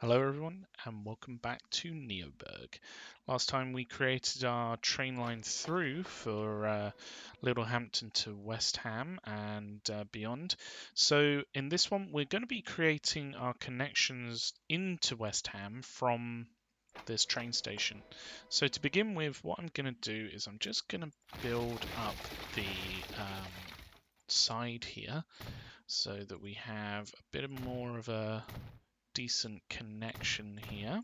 Hello everyone and welcome back to NeoBurgh. Last time we created our train line through for Littlehampton to West Ham and beyond. So in this one we're going to be creating our connections into West Ham from this train station. So to begin with, what I'm going to do is I'm just going to build up the side here so that we have a bit more of a decent connection here.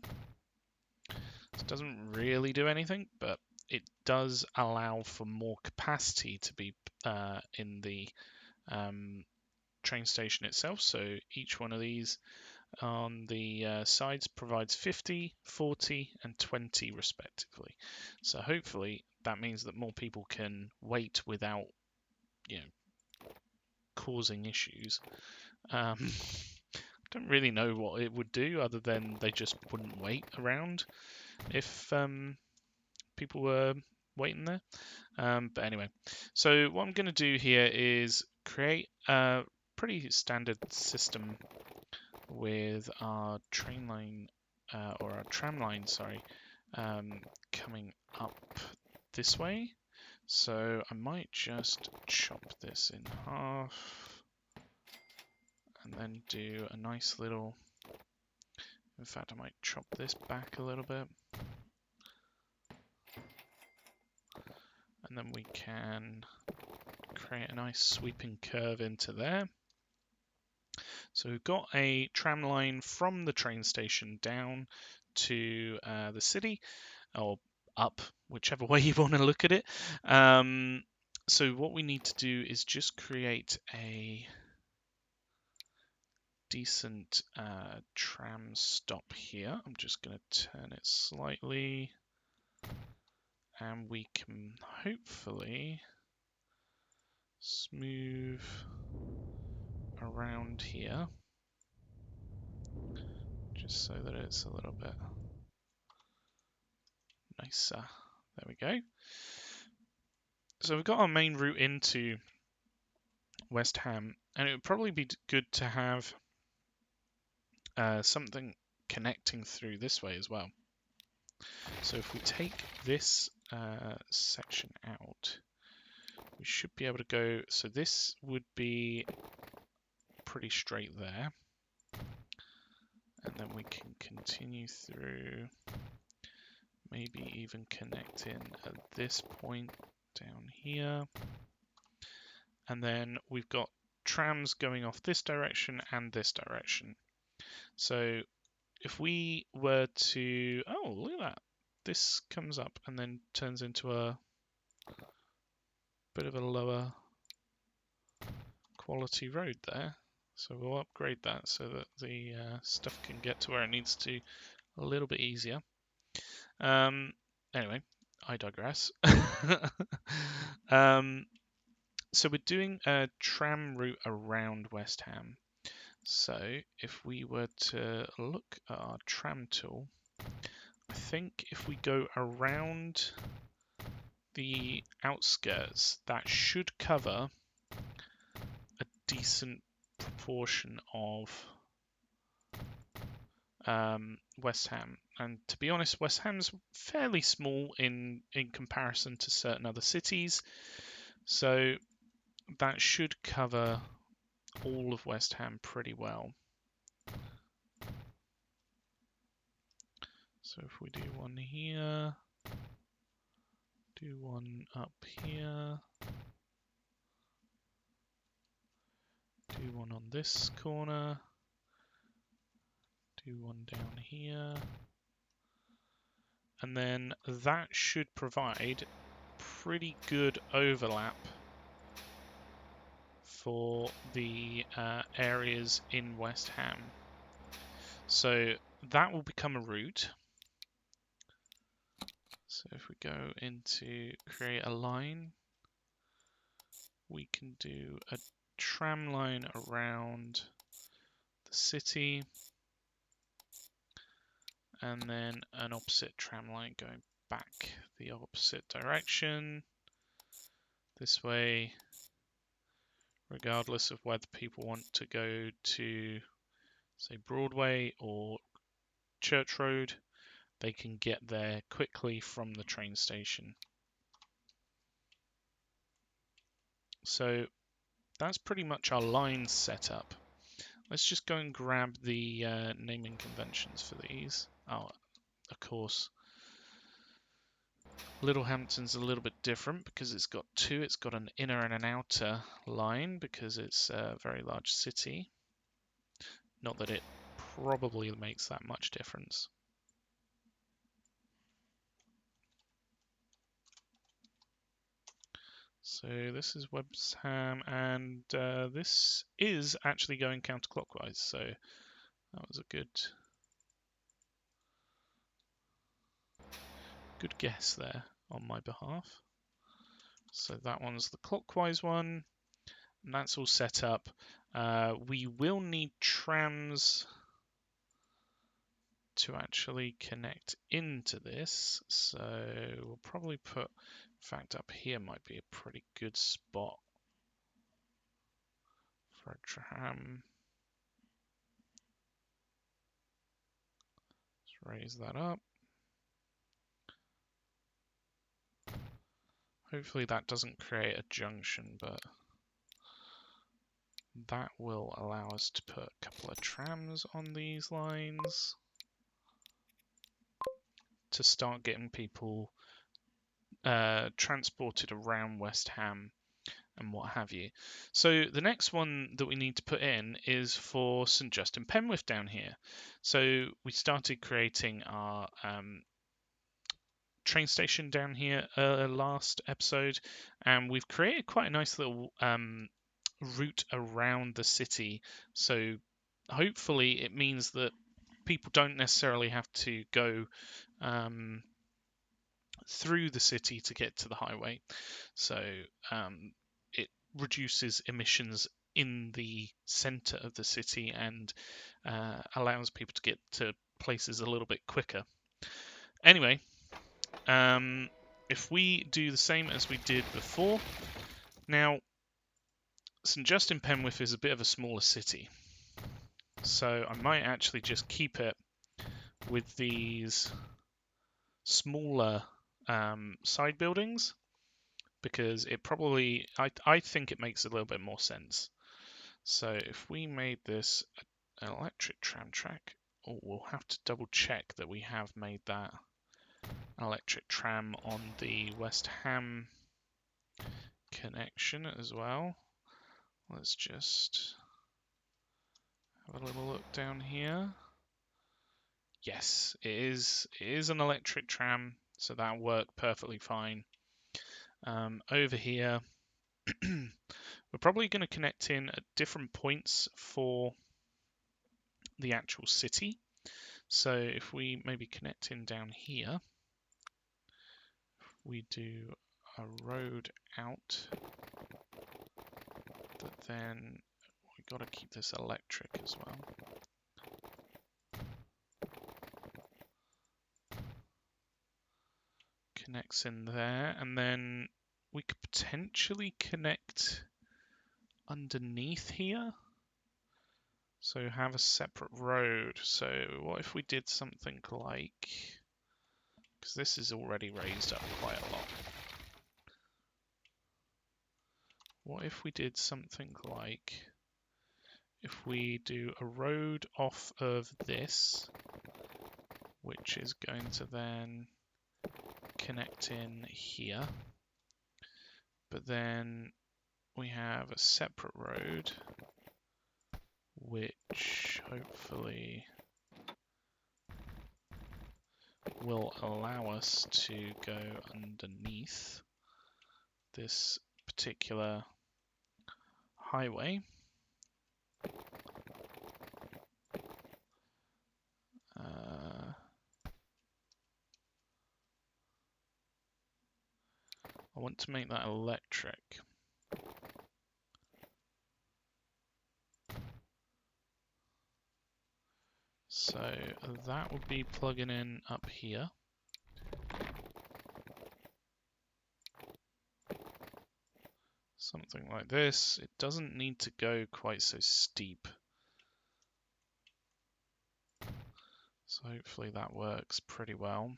This doesn't really do anything, but it does allow for more capacity to be in the train station itself. So each one of these on the sides provides 50, 40 and 20 respectively. So hopefully that means that more people can wait without, causing issues. Don't really know what it would do other than they just wouldn't wait around if people were waiting there. But anyway, so what I'm going to do here is create a pretty standard system with our train line or our tram line, sorry, coming up this way. So I might just chop this in half and then do a nice little, in fact I might chop this back a little bit. And then we can create a nice sweeping curve into there. So we've got a tram line from the train station down to the city, or up, whichever way you want to look at it. So what we need to do is just create a decent tram stop here. I'm just going to turn it slightly, and we can hopefully smooth around here just so that it's a little bit nicer. There we go. So we've got our main route into West Ham, and it would probably be good to have something connecting through this way as well. So if we take this section out, we should be able to go, so this would be pretty straight there, and then we can continue through, maybe even connect in at this point down here, and then we've got trams going off this direction and this direction. So if we were to, oh, look at that, this comes up and then turns into a bit of a lower quality road there. So we'll upgrade that so that the stuff can get to where it needs to a little bit easier. Anyway, I digress. So we're doing a tram route around West Ham. So if we were to look at our tram tool, I think if we go around the outskirts, that should cover a decent proportion of West Ham. And to be honest, West Ham's fairly small in comparison to certain other cities. So that should cover all of West Ham pretty well. So if we do one here, do one up here, do one on this corner, do one down here, and then that should provide pretty good overlap for the areas in West Ham. So that will become a route. So if we go into create a line, we can do a tram line around the city, and then an opposite tram line going back the opposite direction this way, regardless of whether people want to go to, say, Broadway or Church Road, they can get there quickly from the train station. So that's pretty much our lines set up. Let's just go and grab the naming conventions for these. Oh, of course, Littlehampton's a little bit different because it's got two. It's got an inner and an outer line because it's a very large city. Not that it probably makes that much difference. So this is Websham, and this is actually going counterclockwise. So that was a good guess there on my behalf. So that one's the clockwise one, and that's all set up. We will need trams to actually connect into this, so we'll probably put, in fact, up here might be a pretty good spot for a tram. Let's raise that up. Hopefully that doesn't create a junction, but that will allow us to put a couple of trams on these lines to start getting people transported around West Ham and what have you. So the next one that we need to put in is for St Justin Penwith down here. So we started creating our train station down here last episode, and we've created quite a nice little route around the city. So hopefully it means that people don't necessarily have to go through the city to get to the highway. So it reduces emissions in the center of the city and allows people to get to places a little bit quicker. Anyway, if we do the same as we did before, now St Justin Penwith is a bit of a smaller city, so I might actually just keep it with these smaller side buildings, because it probably, I think it makes a little bit more sense. So if we made this an electric tram track, we'll have to double check that we have made that electric tram on the West Ham connection as well. Let's just have a little look down here. Yes, it is an electric tram, so that worked perfectly fine. Over here, we're probably going to connect in at different points for the actual city. So if we maybe connect in down here, we do a road out, but then we've got to keep this electric as well. Connects in there, and then we could potentially connect underneath here. So have a separate road. So what if we did something like, because this is already raised up quite a lot. What if we did something like, if we do a road off of this, which is going to then connect in here, but then we have a separate road which hopefully will allow us to go underneath this particular highway. I want to make that electric. So that would be plugging in up here. Something like this. It doesn't need to go quite so steep. So hopefully that works pretty well.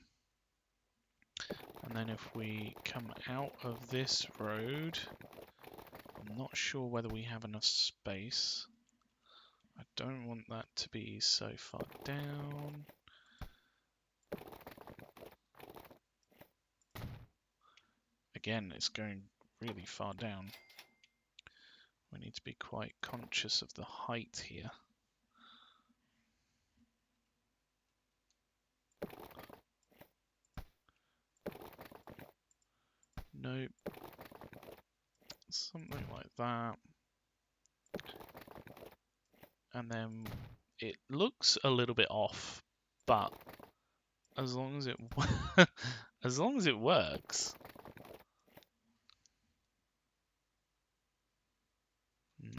And then if we come out of this road, I'm not sure whether we have enough space. I don't want that to be so far down. Again, it's going really far down. We need to be quite conscious of the height here. Nope. Something like that. And then it looks a little bit off, but as long as it as long as it works.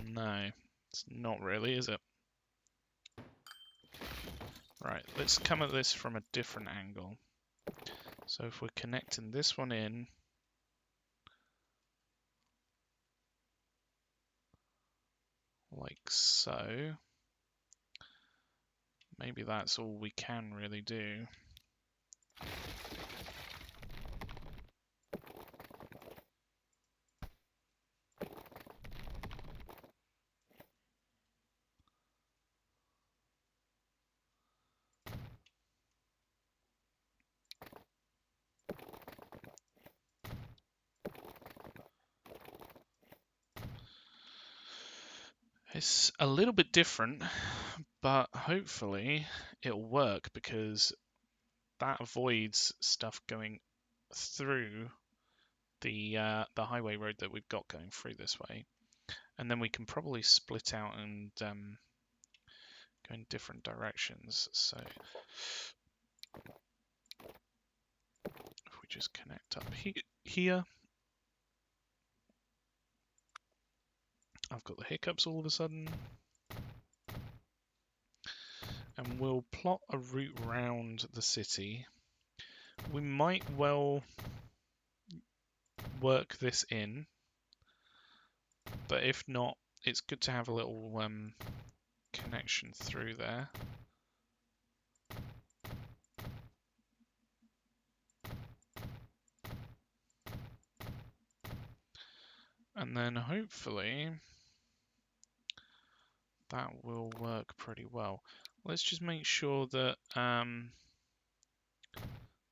No, it's not really, is it? Right, let's come at this from a different angle. So if we're connecting this one in, like so, maybe that's all we can really do. It's a little bit different, but hopefully it'll work because that avoids stuff going through the highway road that we've got going through this way. And then we can probably split out and go in different directions. So if we just connect up here, I've got the hiccups all of a sudden. And we'll plot a route round the city. We might well work this in, but if not, it's good to have a little connection through there. And then hopefully that will work pretty well. Let's just make sure that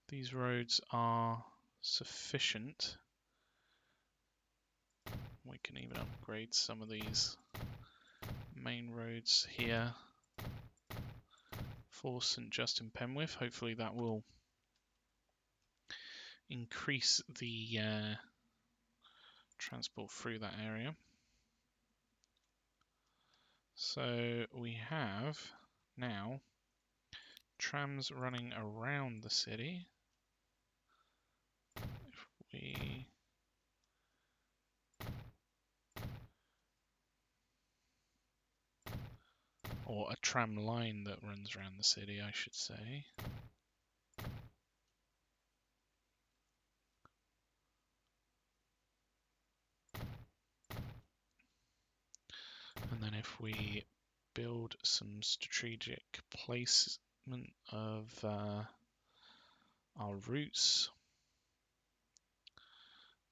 these roads are sufficient. We can even upgrade some of these main roads here for St. Justin Penwith. Hopefully that will increase the transport through that area. So we have now trams running around the city. If we or a tram line that runs around the city, I should say. And then if we build some strategic placement of our routes,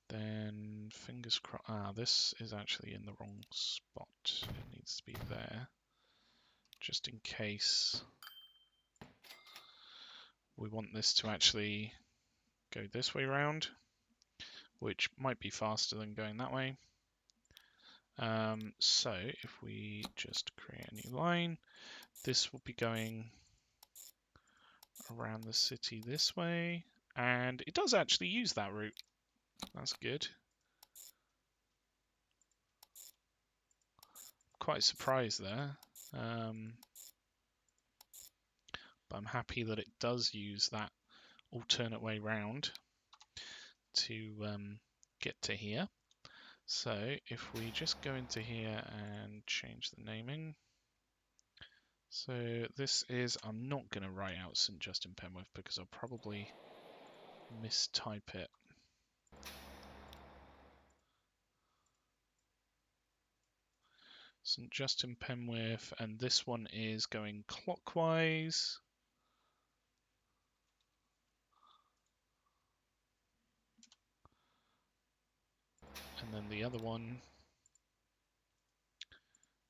then fingers crossed. This is actually in the wrong spot. It needs to be there, just in case we want this to actually go this way round, which might be faster than going that way. So if we just create a new line, this will be going around the city this way, and it does actually use that route. That's good. Quite surprised there, but I'm happy that it does use that alternate way round to get to here. So if we just go into here and change the naming. So this is, I'm not going to write out St. Justin Penwith because I'll probably mistype it. St. Justin Penwith, and this one is going clockwise. And then the other one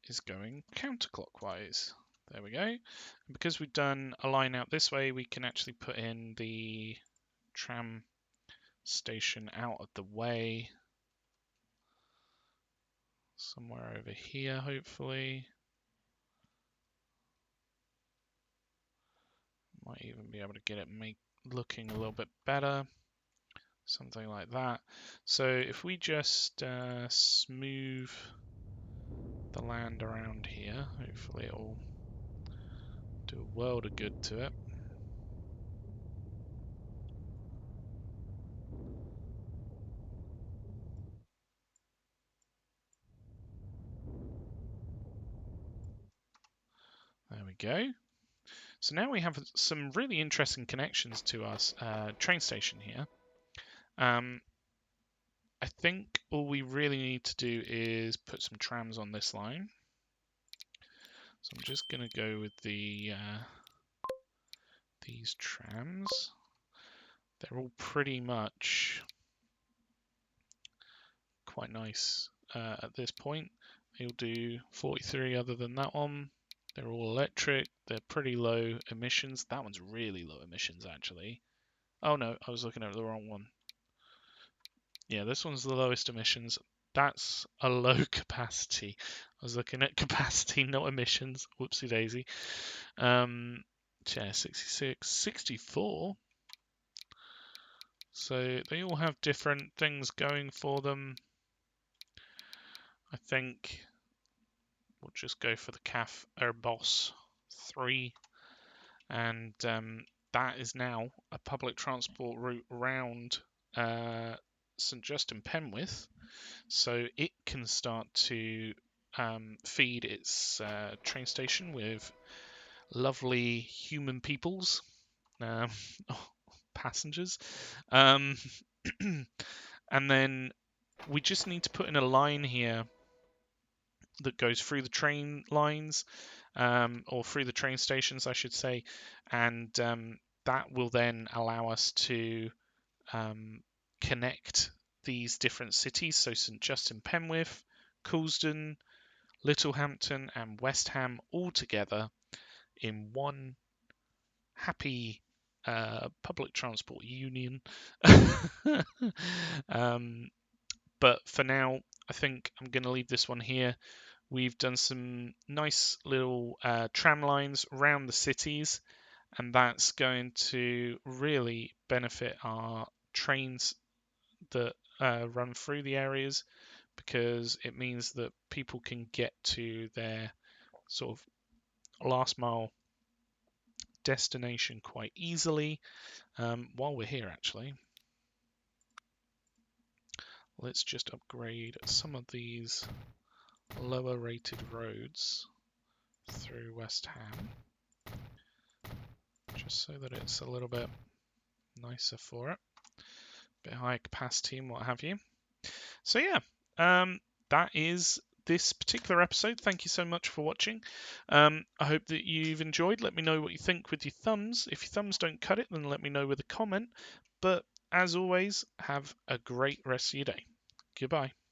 is going counterclockwise. There we go. And because we've done a line out this way, we can actually put in the tram station out of the way. Somewhere over here, hopefully. Might even be able to get it looking a little bit better. Something like that. So if we just smooth the land around here, hopefully it'll do a world of good to it. There we go. So now we have some really interesting connections to our train station here. I think all we really need to do is put some trams on this line. So I'm just going to go with these trams. They're all pretty much quite nice at this point. They'll do 43 other than that one. They're all electric. They're pretty low emissions. That one's really low emissions, actually. Oh no, I was looking at the wrong one. Yeah, this one's the lowest emissions. That's a low capacity. I was looking at capacity, not emissions. Whoopsie daisy. Yeah, 66, 64. So they all have different things going for them. I think we'll just go for the CAF Airbus 3. And that is now a public transport route around St Justin Penwith. So it can start to feed its train station with lovely human peoples, passengers. And then we just need to put in a line here that goes through the train lines, or through the train stations, I should say, and that will then allow us to connect these different cities, so St Justin Penwith, Coulsdon, Littlehampton and West Ham all together in one happy public transport union. But for now, I think I'm going to leave this one here. We've done some nice little tram lines around the cities, and that's going to really benefit our trains that run through the areas, because it means that people can get to their sort of last mile destination quite easily. While we're here, actually, let's just upgrade some of these lower rated roads through West Ham, just so that it's a little bit nicer for it, a bit higher capacity and what have you. So yeah, that is this particular episode. Thank you so much for watching. I hope that you've enjoyed. Let me know what you think with your thumbs. If your thumbs don't cut it, then let me know with a comment. But as always, have a great rest of your day. Goodbye.